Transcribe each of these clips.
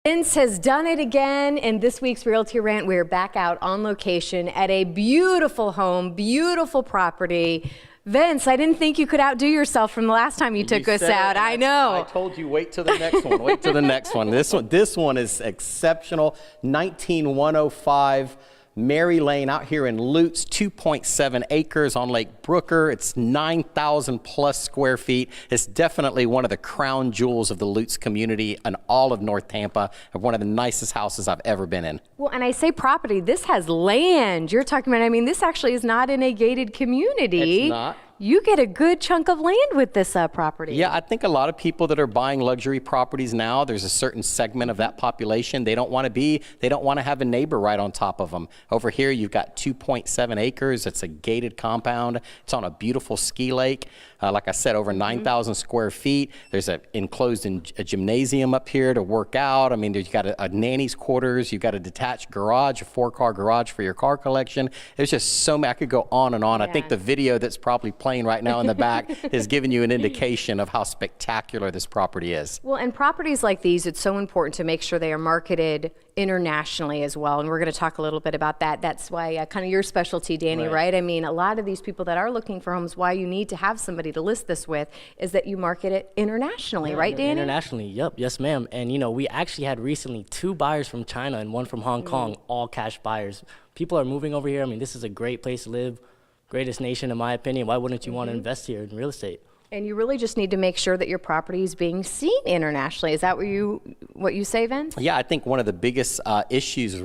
Vince has done it again. In this week's Realty Rant, we're back out on location at a beautiful home, beautiful property. Vince, I didn't think you could outdo yourself from the last time you took us out. I know. I told you, wait till the next one. Wait till the next one. This one is exceptional. 19105 Mary Lane out here in Lutz, 2.7 acres on Lake Brooker. It's 9,000 plus square feet. It's definitely one of the crown jewels of the Lutz community and all of North Tampa, and one of the nicest houses I've ever been in. Well, and I say property, this has land. You're talking about, I mean, this actually is not in a gated community. It's not. You get a good chunk of land with this property. Yeah, I think a lot of people that are buying luxury properties now, there's a certain segment of that population. They don't want to have a neighbor right on top of them. Over here, you've got 2.7 acres. It's a gated compound. It's on a beautiful ski lake. Like I said, over 9,000 square feet. There's an enclosed a gymnasium up here to work out. I mean, you've got a nanny's quarters. You've got a detached garage, a 4-car garage for your car collection. There's just so many. I could go on and on. Yeah. I think the video that's probably playing right now in the back is giving you an indication of how spectacular this property is. Well, and properties like these, it's so important to make sure they are marketed internationally as well, and we're going to talk a little bit about that. That's why kind of your specialty, Danny, right? I mean, a lot of these people that are looking for homes, why you need to have somebody to list this with is that you market it internationally, right, Danny? Internationally, yep, yes ma'am. And you know, we actually had recently 2 buyers from China and 1 from Hong Kong, all cash buyers. People are moving over here. I mean, this is a great place to live, greatest nation in my opinion. Why wouldn't you want to invest here in real estate? And you really just need to make sure that your property is being seen internationally. Is that what you say, Vince? Yeah, I think one of the biggest issues in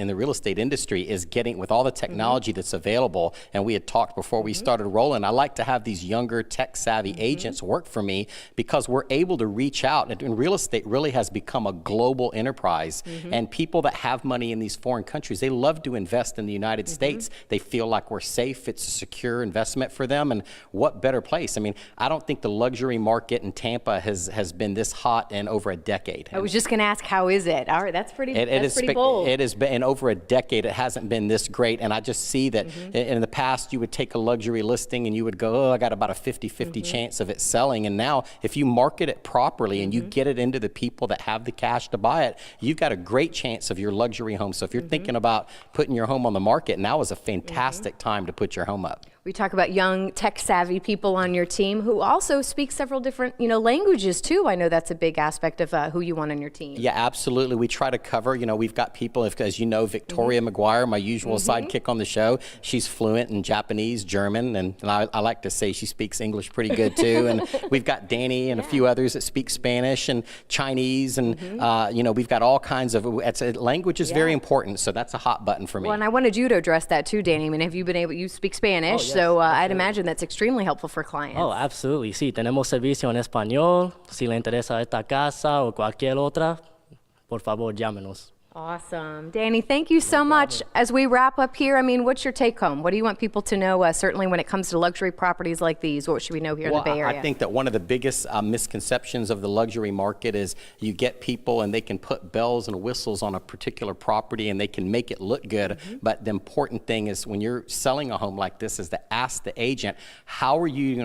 the real estate industry is getting, with all the technology that's available, and we had talked before we started rolling, I like to have these younger tech-savvy agents work for me because we're able to reach out. And real estate really has become a global enterprise, and people that have money in these foreign countries, they love to invest in the United States. They feel like we're safe. It's a secure investment for them, and what better place? I mean, I don't think the luxury market in Tampa has been this hot in over a decade. I was just going to ask, how is it? All right, that's pretty bold. It has been, in over a decade, it hasn't been this great. And I just see that in the past, you would take a luxury listing and you would go, oh, I got about a 50-50 chance of it selling. And now, if you market it properly and you get it into the people that have the cash to buy it, you've got a great chance of your luxury home. So if you're thinking about putting your home on the market, now is a fantastic time to put your home up. We talk about young, tech-savvy people on your team who also speak several different, languages too. I know that's a big aspect of who you want on your team. Yeah, absolutely. We try to cover, we've got people, as you know, Victoria McGuire, my usual sidekick on the show. She's fluent in Japanese, German, and I like to say she speaks English pretty good too. And we've got Danny and a few others that speak Spanish and Chinese, and we've got all kinds of. Language is very important, so that's a hot button for me. Well, and I wanted you to address that too, Danny. I mean, have you been able? You speak Spanish. Yes, so I'd imagine that's extremely helpful for clients. Oh, absolutely. Sí, tenemos servicio en español. Si le interesa esta casa o cualquier otra, por favor, llámenos. Awesome. Danny, thank you so much. As we wrap up here, I mean, what's your take home? What do you want people to know, certainly when it comes to luxury properties like these? What should we know here in the Bay Area? I think that one of the biggest misconceptions of the luxury market is you get people and they can put bells and whistles on a particular property and they can make it look good. But the important thing is when you're selling a home like this is to ask the agent, how are you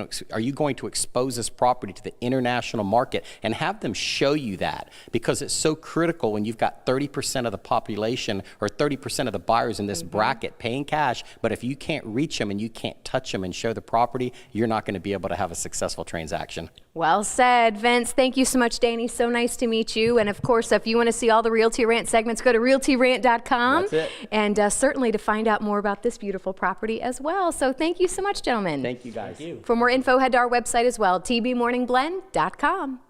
going to expose this property to the international market, and have them show you that, because it's so critical when you've got 30% of the population or 30% of the buyers in this bracket paying cash, but if you can't reach them and you can't touch them and show the property, you're not going to be able to have a successful transaction. Well said, Vince. Thank you so much, Danny. So nice to meet you. And of course, if you want to see all the Realty Rant segments, go to realtyrant.com. That's it. And certainly to find out more about this beautiful property as well. So thank you so much, gentlemen. Thank you, guys. Thank you. For more info, head to our website as well, tbmorningblend.com.